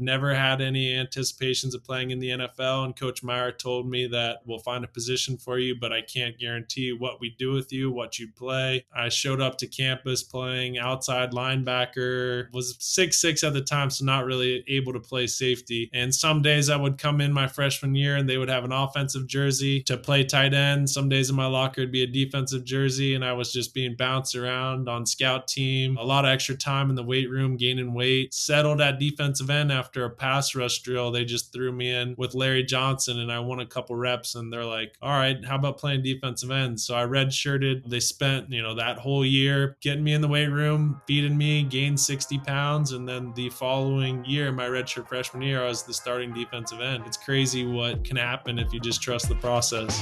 Never had any anticipations of playing in the NFL. And Coach Meyer told me that we'll find a position for you, but I can't guarantee what we do with you, what you play. I showed up to campus playing outside linebacker, was 6'6" at the time, so not really able to play safety. And some days I would come in my freshman year and they would have an offensive jersey to play tight end. Some days in my locker would be a defensive jersey, and I was just being bounced around on scout team. A lot of extra time in the weight room, gaining weight. Settled at defensive end after a pass rush drill. They just threw me in with Larry Johnson and I won a couple reps, and they're like, all right, how about playing defensive end? So I redshirted. They spent, that whole year getting me in the weight room, feeding me, gained 60 pounds. And then the following year, my redshirt freshman year, I was the starting defensive end. It's crazy what can happen if you just trust the process.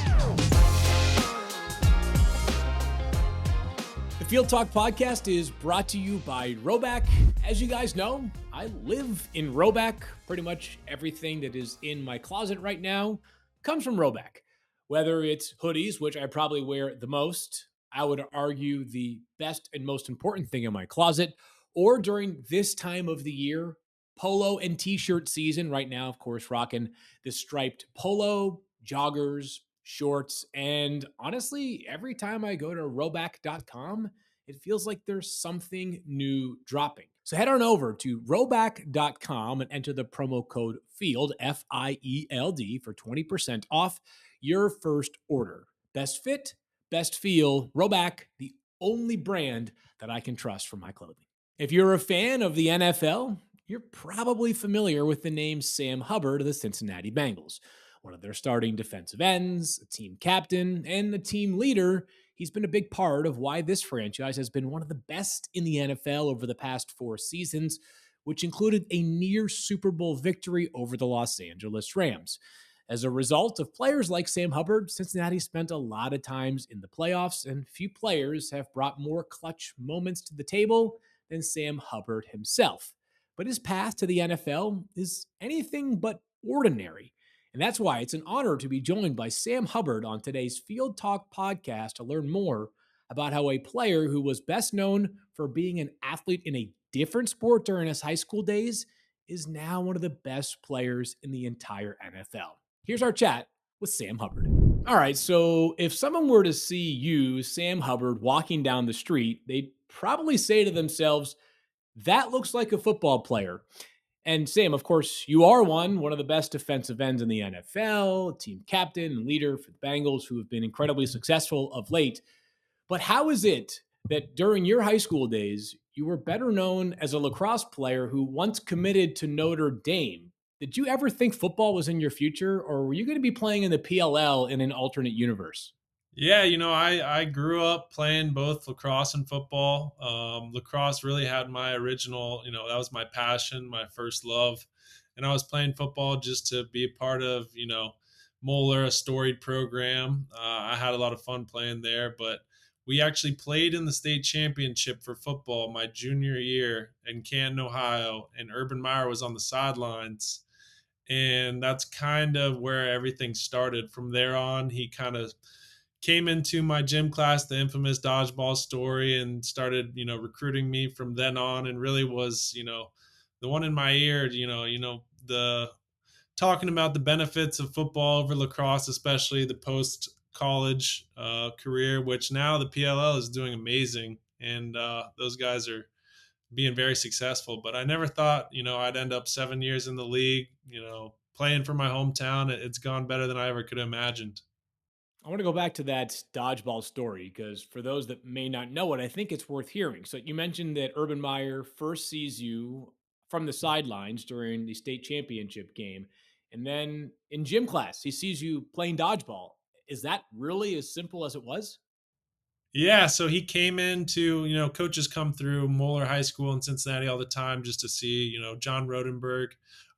The Field Talk podcast is brought to you by Rhoback. As you guys know, I live in Rhoback. Pretty much everything that is in my closet right now comes from Rhoback. Whether it's hoodies, which I probably wear the most, I would argue the best and most important thing in my closet, or during this time of the year, polo and t-shirt season. Right now, of course, rocking the striped polo, joggers, shorts, and honestly, every time I go to rhoback.com, it feels like there's something new dropping. So head on over to rhoback.com and enter the promo code FIELD, FIELD, for 20% off your first order. Best fit, best feel, Rhoback, the only brand that I can trust for my clothing. If you're a fan of the NFL, you're probably familiar with the name Sam Hubbard of the Cincinnati Bengals. One of their starting defensive ends, a team captain, and a team leader. He's been a big part of why this franchise has been one of the best in the NFL over the past 4 seasons, which included a near Super Bowl victory over the Los Angeles Rams. As a result of players like Sam Hubbard, Cincinnati spent a lot of times in the playoffs, and few players have brought more clutch moments to the table than Sam Hubbard himself. But his path to the NFL is anything but ordinary. And that's why it's an honor to be joined by Sam Hubbard on today's Field Talk podcast to learn more about how a player who was best known for being an athlete in a different sport during his high school days is now one of the best players in the entire NFL. Here's our chat with Sam Hubbard. All right, so if someone were to see you, Sam Hubbard, walking down the street, they'd probably say to themselves, that looks like a football player. And Sam, of course, you are one of the best defensive ends in the NFL, team captain and leader for the Bengals, who have been incredibly successful of late. But how is it that during your high school days, you were better known as a lacrosse player who once committed to Notre Dame? Did you ever think football was in your future, or were you going to be playing in the PLL in an alternate universe? Yeah, I grew up playing both lacrosse and football. Lacrosse really had my original, that was my passion, my first love. And I was playing football just to be a part of, Moeller, a storied program. I had a lot of fun playing there, but we actually played in the state championship for football my junior year in Canton, Ohio, and Urban Meyer was on the sidelines. And that's kind of where everything started. From there on, he kind of came into my gym class, the infamous dodgeball story, and started, recruiting me from then on, and really was, the one in my ear, the talking about the benefits of football over lacrosse, especially the post college career, which now the PLL is doing amazing. And those guys are being very successful, but I never thought, I'd end up 7 years in the league, playing for my hometown. It's gone better than I ever could have imagined. I want to go back to that dodgeball story because for those that may not know it, I think it's worth hearing. So you mentioned that Urban Meyer first sees you from the sidelines during the state championship game. And then in gym class, he sees you playing dodgeball. Is that really as simple as it was? Yeah, so he came into, coaches come through Moeller High School in Cincinnati all the time just to see, John Rodenberg,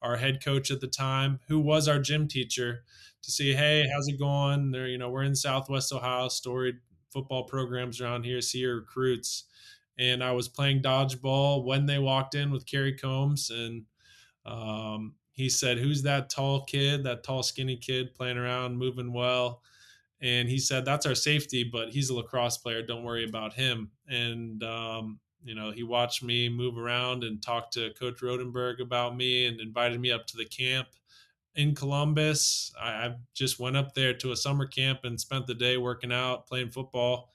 our head coach at the time, who was our gym teacher, to see, hey, how's it going? There, we're in Southwest Ohio, storied football programs around here, see your recruits. And I was playing dodgeball when they walked in with Kerry Combs, and he said, who's that tall kid, that tall, skinny kid playing around, moving well? And he said, that's our safety, but he's a lacrosse player. Don't worry about him. And he watched me move around and talked to Coach Rodenberg about me and invited me up to the camp in Columbus. I just went up there to a summer camp and spent the day working out, playing football,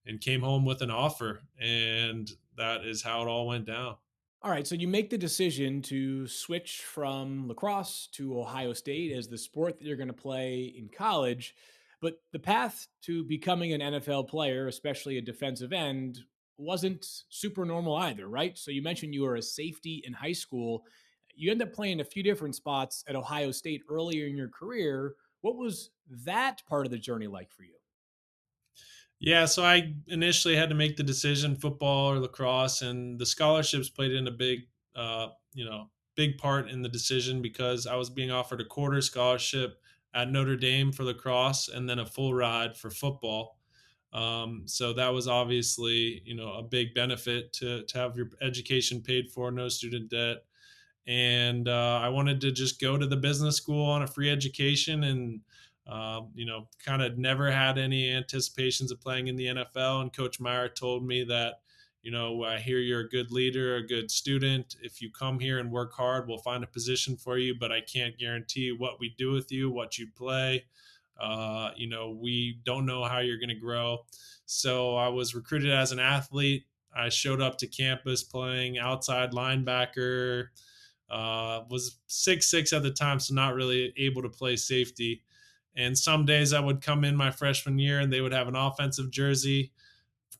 and came home with an offer. And that is how it all went down. All right, so you make the decision to switch from lacrosse to Ohio State as the sport that you're going to play in college. But the path to becoming an NFL player, especially a defensive end, wasn't super normal either, right? So you mentioned you were a safety in high school. You end up playing a few different spots at Ohio State earlier in your career. What was that part of the journey like for you? Yeah, so I initially had to make the decision, football or lacrosse, and the scholarships played in a big part in the decision because I was being offered a quarter scholarship at Notre Dame for lacrosse and then a full ride for football. So that was obviously, a big benefit to have your education paid for, no student debt. And I wanted to just go to the business school on a free education, and kind of never had any anticipations of playing in the NFL. And Coach Meyer told me that, I hear you're a good leader, a good student. If you come here and work hard, we'll find a position for you, but I can't guarantee what we do with you, what you play. We don't know how you're going to grow. So I was recruited as an athlete. I showed up to campus playing outside linebacker, was 6'6" at the time, so not really able to play safety. And some days I would come in my freshman year and they would have an offensive jersey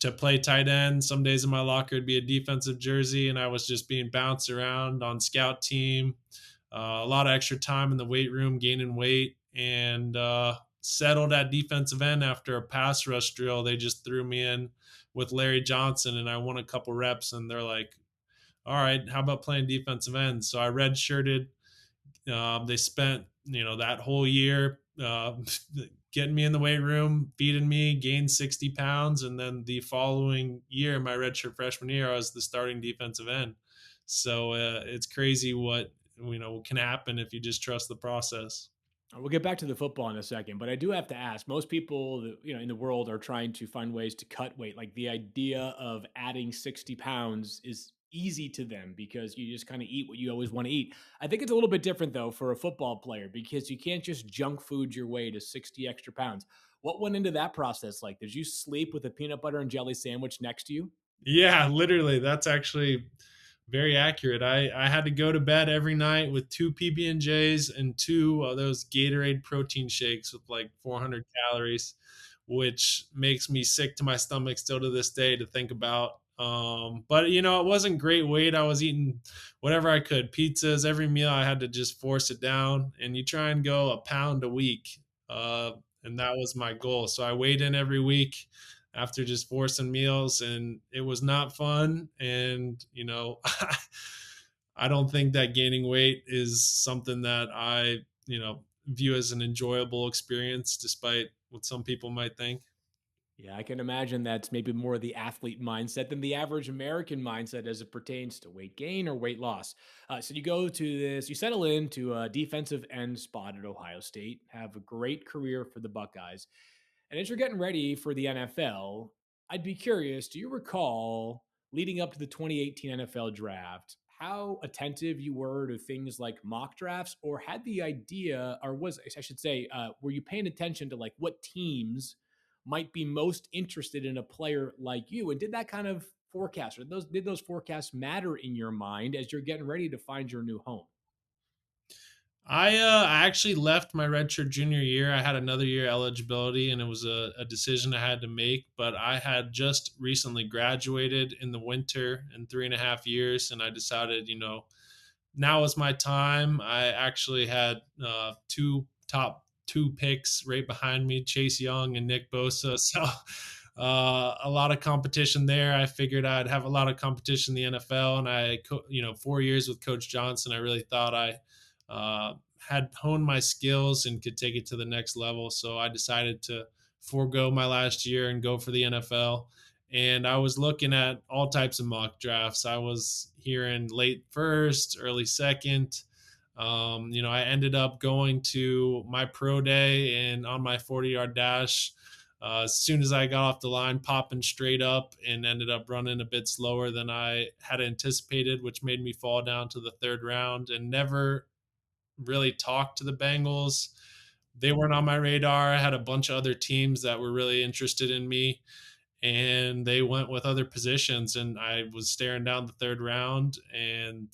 to play tight end. Some days in my locker would be a defensive jersey, and I was just being bounced around on scout team. A lot of extra time in the weight room, gaining weight, and settled at defensive end after a pass rush drill. They just threw me in with Larry Johnson, and I won a couple reps, and they're like, all right, how about playing defensive end? So I redshirted. They spent, that whole year getting me in the weight room, feeding me, gained 60 pounds. And then the following year, my redshirt freshman year, I was the starting defensive end. So it's crazy what, can happen if you just trust the process. We'll get back to the football in a second, but I do have to ask. Most people, in the world, are trying to find ways to cut weight. Like the idea of adding 60 pounds is easy to them because you just kind of eat what you always want to eat. I think it's a little bit different though for a football player because you can't just junk food your way to 60 extra pounds. What went into that process? Like, did you sleep with a peanut butter and jelly sandwich next to you? Yeah, literally. That's actually very accurate. I had to go to bed every night with two PB&Js and two of those Gatorade protein shakes with like 400 calories, which makes me sick to my stomach still to this day to think about. But it wasn't great weight. I was eating whatever I could, pizzas every meal. I had to just force it down, and you try and go a pound a week, and that was my goal. So I weighed in every week after just forcing meals, and it was not fun. And I don't think that gaining weight is something that I view as an enjoyable experience, despite what some people might think. Yeah, I can imagine that's maybe more the athlete mindset than the average American mindset as it pertains to weight gain or weight loss. So you go to this, you settle into a defensive end spot at Ohio State, have a great career for the Buckeyes. And as you're getting ready for the NFL, I'd be curious, do you recall leading up to the 2018 NFL draft, how attentive you were to things like mock drafts, or had the idea, or was, I should say, were you paying attention to like what teams might be most interested in a player like you? And did that kind of forecast or did those forecasts matter in your mind as you're getting ready to find your new home? I actually left my redshirt junior year. I had another year eligibility, and it was a decision I had to make. But I had just recently graduated in the winter in 3.5 years, and I decided, now is my time. I actually had two top two picks right behind me, Chase Young and Nick Bosa. So a lot of competition there. I figured I'd have a lot of competition in the NFL, and 4 years with Coach Johnson, I really thought I had honed my skills and could take it to the next level. So I decided to forego my last year and go for the NFL. And I was looking at all types of mock drafts. I was hearing late first, early second. I ended up going to my pro day, and on my 40-yard dash, As soon as I got off the line, popping straight up and ended up running a bit slower than I had anticipated, which made me fall down to the third round and never really talked to the Bengals. They weren't on my radar. I had a bunch of other teams that were really interested in me, and they went with other positions. And I was staring down the third round. And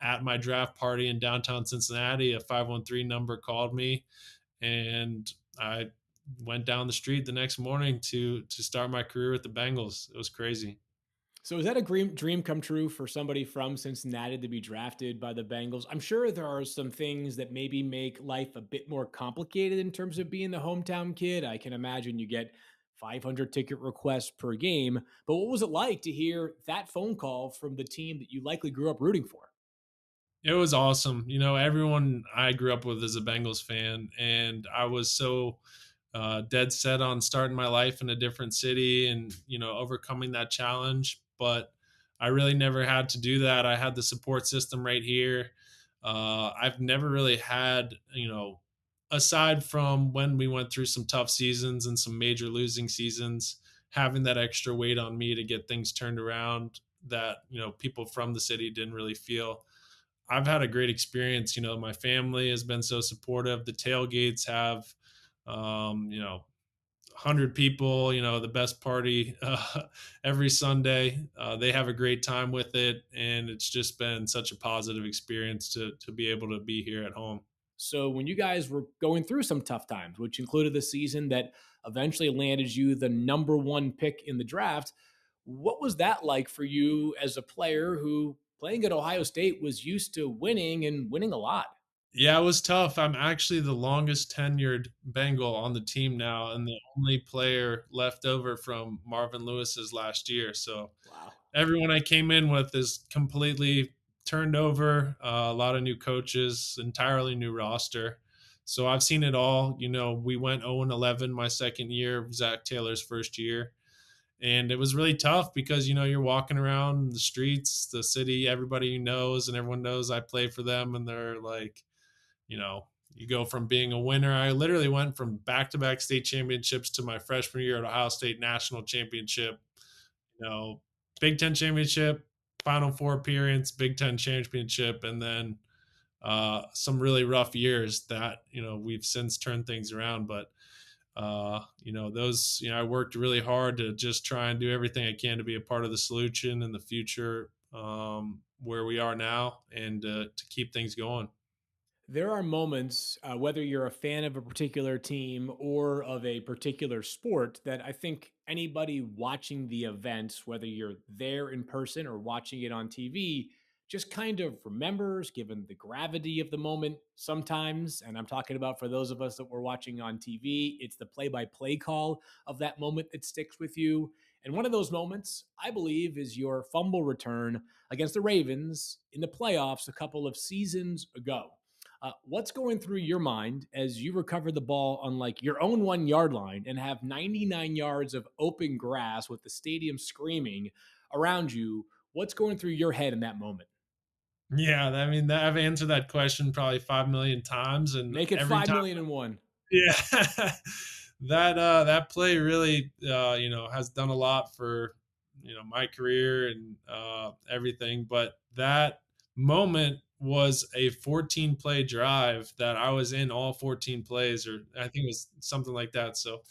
at my draft party in downtown Cincinnati, a 513 number called me, and I went down the street the next morning to start my career with the Bengals. It was crazy. So is that a dream come true for somebody from Cincinnati to be drafted by the Bengals? I'm sure there are some things that maybe make life a bit more complicated in terms of being the hometown kid. I can imagine you get 500 ticket requests per game, but what was it like to hear that phone call from the team that you likely grew up rooting for? It was awesome. Everyone I grew up with is a Bengals fan, and I was so dead set on starting my life in a different city and overcoming that challenge. But I really never had to do that. I had the support system right here. I've never really had, aside from when we went through some tough seasons and some major losing seasons, having that extra weight on me to get things turned around that people from the city didn't really feel. I've had a great experience. My family has been so supportive. The tailgates have, 100 people, the best party every Sunday. They have a great time with it. And it's just been such a positive experience to be able to be here at home. So when you guys were going through some tough times, which included the season that eventually landed you the number one pick in the draft, what was that like for you as a player who playing at Ohio State was used to winning and winning a lot? Yeah, it was tough. I'm actually the longest tenured Bengal on the team now and the only player left over from Marvin Lewis's last year. So Wow. everyone I came in with is completely turned over. A lot of new coaches, entirely new roster. So I've seen it all. We went 0-11 my second year, Zach Taylor's first year. And it was really tough because, you're walking around the streets, the city, everybody knows, and everyone knows I play for them. And they're like, you go from being a winner. I literally went from back to back state championships to my freshman year at Ohio State national championship, you know, Big Ten championship, Final Four appearance, Big Ten championship, and then some really rough years that we've since turned things around. But those I worked really hard to just try and do everything I can to be a part of the solution in the future, where we are now, and to keep things going. There are moments, whether you're a fan of a particular team or of a particular sport, that I think anybody watching the event, whether you're there in person or watching it on TV, just kind of remembers, given the gravity of the moment sometimes. And I'm talking about for those of us that were watching on TV, it's the play by play call of that moment that sticks with you. And one of those moments, I believe, is your fumble return against the Ravens in the playoffs a couple of seasons ago. What's going through your mind as you recover the ball on like your own 1 yard line and have 99 yards of open grass with the stadium screaming around you? What's going through your head in that moment? Yeah, I mean, I've answered that question probably 5 million times, and Make it every 5 time. million and one. Yeah. That play really, has done a lot for, my career and, everything, but that moment was a 14 play drive that I was in all 14 plays, or I think it was something like that. So,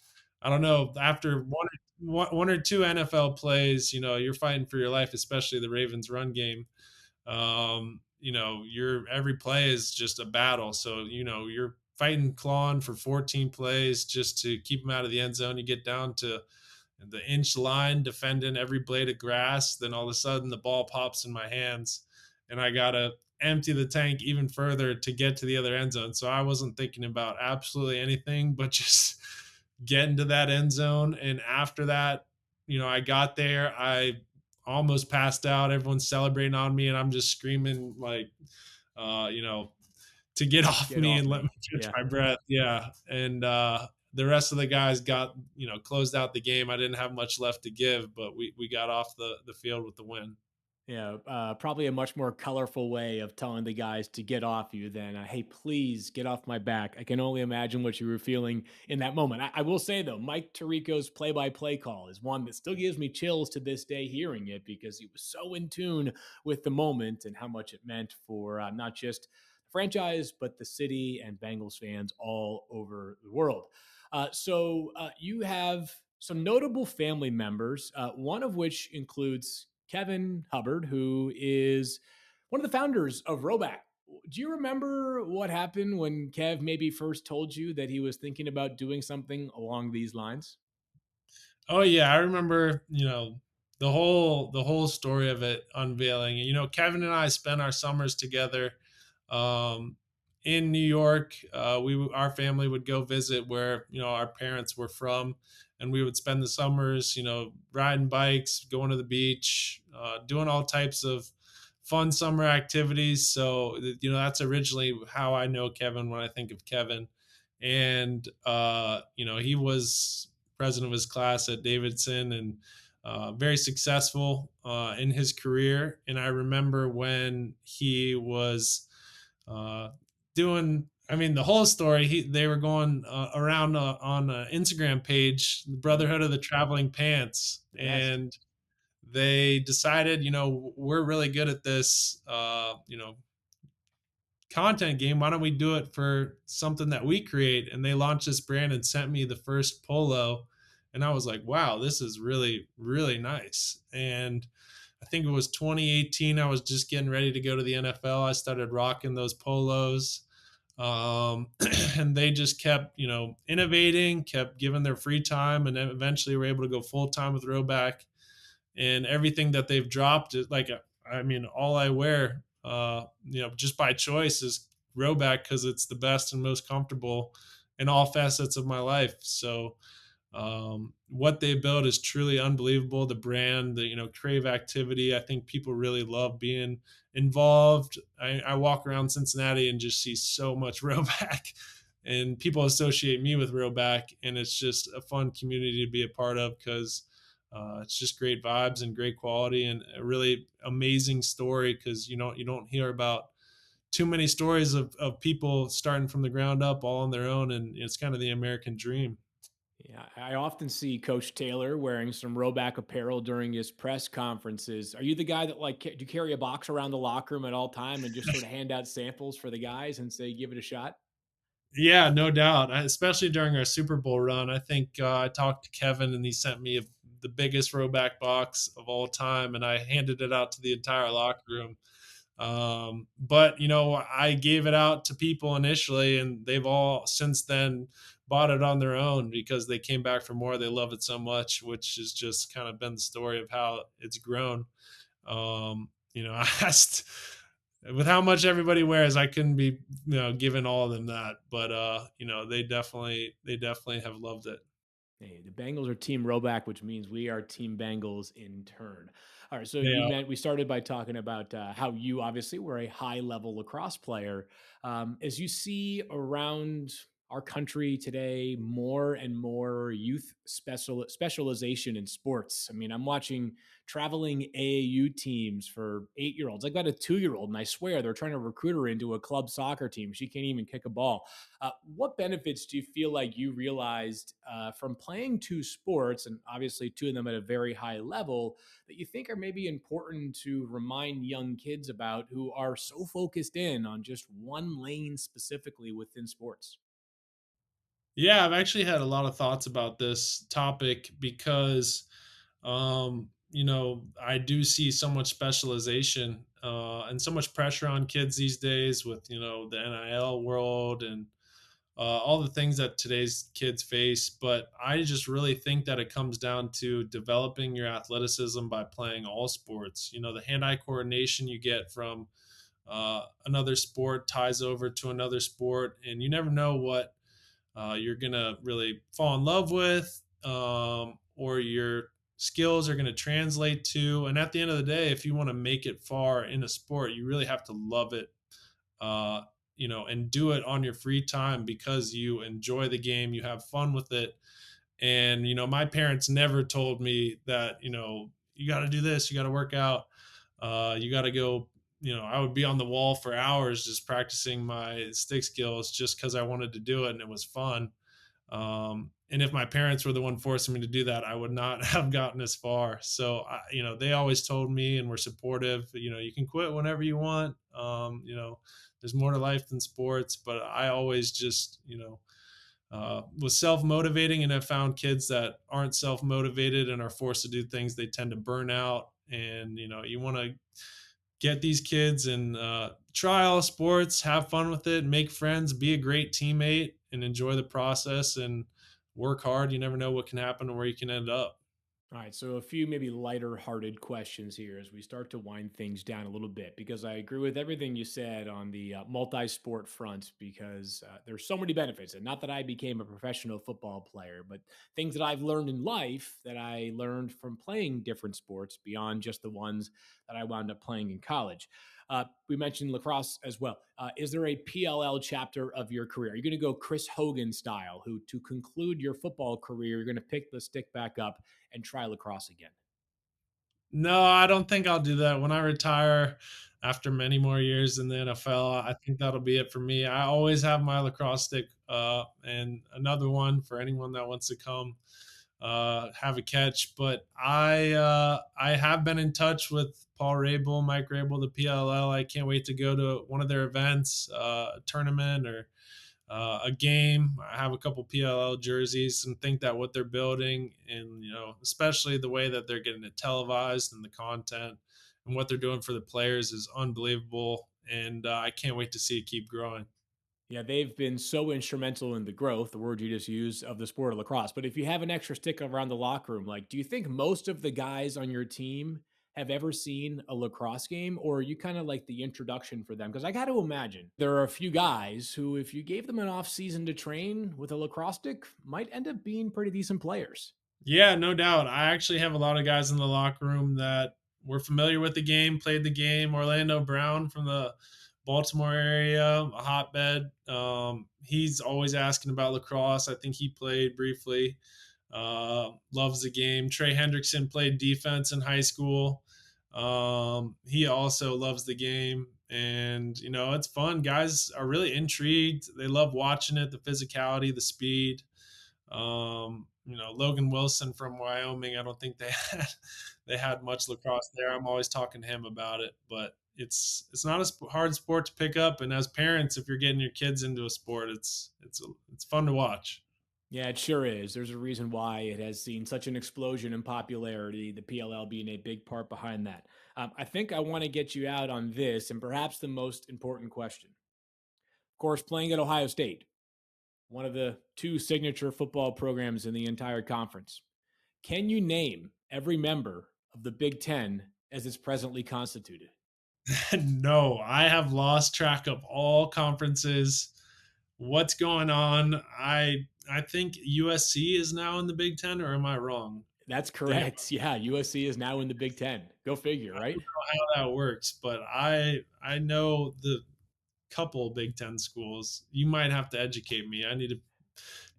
I don't know, after one or two NFL plays, you're fighting for your life, especially the Ravens run game. Your every play is just a battle. So, you're fighting, clawing for 14 plays just to keep them out of the end zone. You get down to the inch line, defending every blade of grass. Then all of a sudden, the ball pops in my hands, and I gotta empty the tank even further to get to the other end zone. So I wasn't thinking about absolutely anything but just getting to that end zone. And after that, I got there. I almost passed out. Everyone's celebrating on me, and I'm just screaming like, uh, you know, to get off Get me off and let me me. catch Yeah. my breath. Yeah, and the rest of the guys got closed out the game. I didn't have much left to give, but we got off the field with the win. Yeah, probably a much more colorful way of telling the guys to get off you than, "Hey, please get off my back." I can only imagine what you were feeling in that moment. I will say though, Mike Tirico's play-by-play call is one that still gives me chills to this day hearing it because he was so in tune with the moment and how much it meant for not just the franchise but the city and Bengals fans all over the world. You have some notable family members, one of which includes Kevin Hubbard, who is one of the founders of Rhoback. Do you remember what happened when Kev maybe first told you that he was thinking about doing something along these lines? Oh yeah, I remember, the whole story of it unveiling. Kevin and I spent our summers together um in New York. Our family would go visit where, our parents were from, and we would spend the summers, riding bikes, going to the beach, doing all types of fun summer activities. So, that's originally how I know Kevin when I think of Kevin. And he was president of his class at Davidson, and very successful in his career. And I remember when he was uh, doing, I mean, the whole story. They were going around on an Instagram page, the Brotherhood of the Traveling Pants, Yes. and they decided, we're really good at this, content game. Why don't we do it for something that we create? And they launched this brand and sent me the first polo. And I was like, wow, this is really, really nice. And I think it was 2018. I was just getting ready to go to the NFL. I started rocking those polos. And they just kept, innovating, kept giving their free time, and then eventually were able to go full time with Rhoback. And everything that they've dropped is like, I mean, all I wear, just by choice is Rhoback because it's the best and most comfortable in all facets of my life. So what they build is truly unbelievable. The brand, the crave activity. I think people really love being involved. I walk around Cincinnati and just see so much Rhoback, and people associate me with Rhoback, and it's just a fun community to be a part of because it's just great vibes and great quality and a really amazing story because you don't hear about too many stories of people starting from the ground up all on their own, and it's kind of the American dream. Yeah, I often see Coach Taylor wearing some Rhoback apparel during his press conferences. Are you the guy that do you carry a box around the locker room at all time and just sort of hand out samples for the guys and say, give it a shot? Yeah, no doubt. Especially during our Super Bowl run, I think I talked to Kevin and he sent me the biggest Rhoback box of all time, and I handed it out to the entire locker room. But I gave it out to people initially, and they've all since then bought it on their own because they came back for more. They love it so much, which has just kind of been the story of how it's grown. I asked with how much everybody wears, I couldn't be, giving all of them that, but they definitely have loved it. Hey, the Bengals are Team Rhoback, which means we are Team Bengals in turn. All right, so Yeah. we started by talking about how you obviously were a high level lacrosse player. As you see around our country today, more and more youth specialization in sports. I mean, I'm watching traveling AAU teams for 8-year-olds. I got a 2-year-old, and I swear they're trying to recruit her into a club soccer team. She can't even kick a ball. What benefits do you feel like you realized from playing two sports, and obviously two of them at a very high level, that you think are maybe important to remind young kids about who are so focused in on just one lane specifically within sports? Yeah, I've actually had a lot of thoughts about this topic because, I do see so much specialization and so much pressure on kids these days with, the NIL world and all the things that today's kids face. But I just really think that it comes down to developing your athleticism by playing all sports. The hand eye coordination you get from another sport ties over to another sport, and you never know what you're gonna really fall in love with, or your skills are gonna translate to. And at the end of the day, if you want to make it far in a sport, you really have to love it, uh, and do it on your free time because you enjoy the game, you have fun with it. And my parents never told me that you got to do this, you got to work out. You got to go. I would be on the wall for hours just practicing my stick skills just because I wanted to do it and it was fun. And if my parents were the one forcing me to do that, I would not have gotten as far. So, they always told me and were supportive. You can quit whenever you want. There's more to life than sports. But I always just, was self motivating, and have found kids that aren't self motivated and are forced to do things, they tend to burn out. And you want to get these kids and try all sports, have fun with it, make friends, be a great teammate, and enjoy the process and work hard. You never know what can happen or where you can end up. All right, so a few maybe lighter hearted questions here as we start to wind things down a little bit, because I agree with everything you said on the multi sport front, because there's so many benefits. And not that I became a professional football player, but things that I've learned in life that I learned from playing different sports beyond just the ones that I wound up playing in college. We mentioned lacrosse as well. Is there a PLL chapter of your career? Are you going to go Chris Hogan style, who to conclude your football career, you're going to pick the stick back up and try lacrosse again? No, I don't think I'll do that. When I retire after many more years in the NFL, I think that'll be it for me. I always have my lacrosse stick, and another one for anyone that wants to come have a catch. But I have been in touch with Paul Rabel, Mike Rabel, the PLL. I can't wait to go to one of their events, a tournament or a game. I have a couple PLL jerseys and think that what they're building, and especially the way that they're getting it televised and the content and what they're doing for the players is unbelievable. And I can't wait to see it keep growing. Yeah, they've been so instrumental in the growth, the word you just used, of the sport of lacrosse. But if you have an extra stick around the locker room, like, do you think most of the guys on your team have ever seen a lacrosse game, or are you kind of like the introduction for them? Because I got to imagine there are a few guys who, if you gave them an off season to train with a lacrosse stick, might end up being pretty decent players. Yeah, no doubt. I actually have a lot of guys in the locker room that were familiar with the game, played the game. Orlando Brown from the Baltimore area, a hotbed. He's always asking about lacrosse. I think he played briefly. Loves the game. Trey Hendrickson played defense in high school. He also loves the game. And, it's fun. Guys are really intrigued. They love watching it, the physicality, the speed. Logan Wilson from Wyoming. I don't think they had much lacrosse there. I'm always talking to him about it, but it's not a hard sport to pick up. And as parents, if you're getting your kids into a sport, it's fun to watch. Yeah, it sure is. There's a reason why it has seen such an explosion in popularity, the PLL being a big part behind that. I think I want to get you out on this, and perhaps the most important question. Of course, playing at Ohio State, one of the two signature football programs in the entire conference. Can you name every member of the Big Ten as it's presently constituted? No, I have lost track of all conferences. What's going on? I think USC is now in the Big Ten, or am I wrong? That's They have, correct. Yeah, USC is now in the Big Ten. Go figure, I right? don't know how that works, but I know the couple Big Ten schools. You might have to educate me.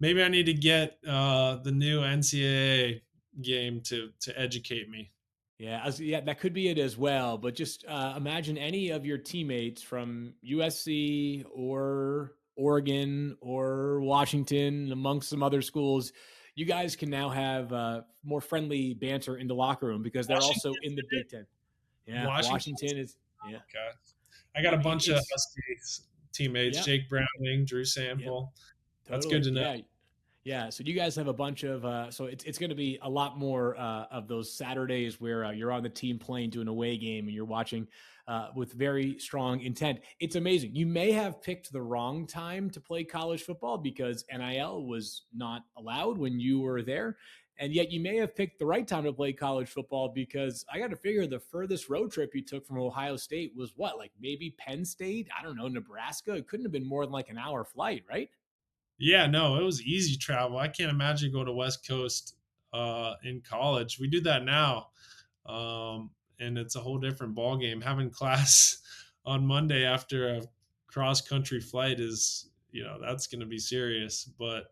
Maybe I need to get the new NCAA game to educate me. Yeah, that could be it as well. But just imagine any of your teammates from USC or Oregon or Washington, amongst some other schools. You guys can now have more friendly banter in the locker room because they're also in Washington's the in Big it. Ten. Yeah, Washington's Washington is. Yeah, okay. I got a bunch of it's. Huskies teammates: Yeah, Jake Browning, Drew yep, Sample. That's good totally. to know. Yeah, yeah, so you guys have a bunch of so it's going to be a lot more of those Saturdays where you're on the team plane to an away game and you're watching with very strong intent. It's amazing. You may have picked the wrong time to play college football because NIL was not allowed when you were there. And yet you may have picked the right time to play college football because I got to figure the furthest road trip you took from Ohio State was what, like maybe Penn State? I don't know, Nebraska. It couldn't have been more than like an hour flight, right? Yeah, no, it was easy travel. I can't imagine going to West Coast in college. We do that now, and it's a whole different ball game. Having class on Monday after a cross country flight is, that's going to be serious. But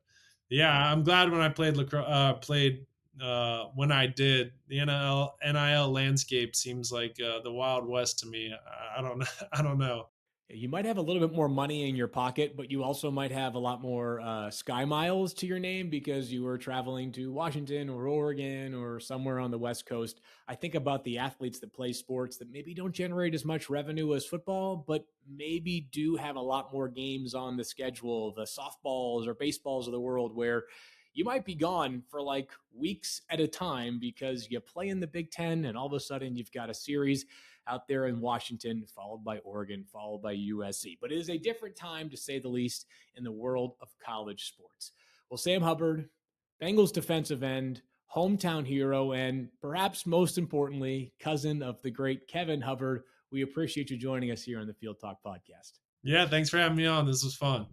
yeah, I'm glad when I played when I did. The NIL landscape seems like the Wild West to me. I don't know. I don't know. You might have a little bit more money in your pocket, but you also might have a lot more sky miles to your name because you were traveling to Washington or Oregon or somewhere on the West Coast. I think about the athletes that play sports that maybe don't generate as much revenue as football, but maybe do have a lot more games on the schedule, the softballs or baseballs of the world, where you might be gone for like weeks at a time because you play in the Big Ten and all of a sudden you've got a series out there in Washington, followed by Oregon, followed by USC. But it is a different time, to say the least, in the world of college sports. Well, Sam Hubbard, Bengals defensive end, hometown hero, and perhaps most importantly, cousin of the great Kevin Hubbard, we appreciate you joining us here on the Field Talk podcast. Yeah, thanks for having me on. This was fun.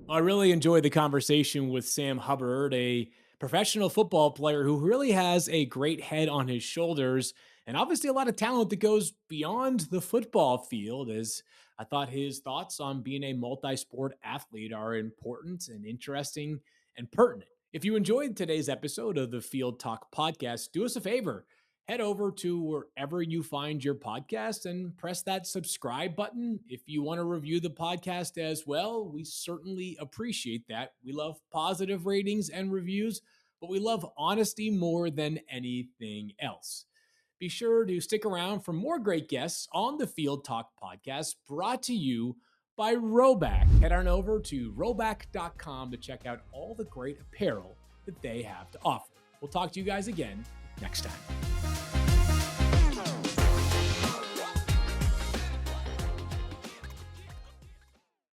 I really enjoyed the conversation with Sam Hubbard, a professional football player who really has a great head on his shoulders and obviously a lot of talent that goes beyond the football field. As I thought his thoughts on being a multi-sport athlete are important and interesting and pertinent. If you enjoyed today's episode of the Field Talk podcast, do us a favor. Head over to wherever you find your podcast and press that subscribe button. If you want to review the podcast as well, we certainly appreciate that. We love positive ratings and reviews, but we love honesty more than anything else. Be sure to stick around for more great guests on the Field Talk podcast, brought to you by Rhoback. Head on over to rhoback.com to check out all the great apparel that they have to offer. We'll talk to you guys again next time.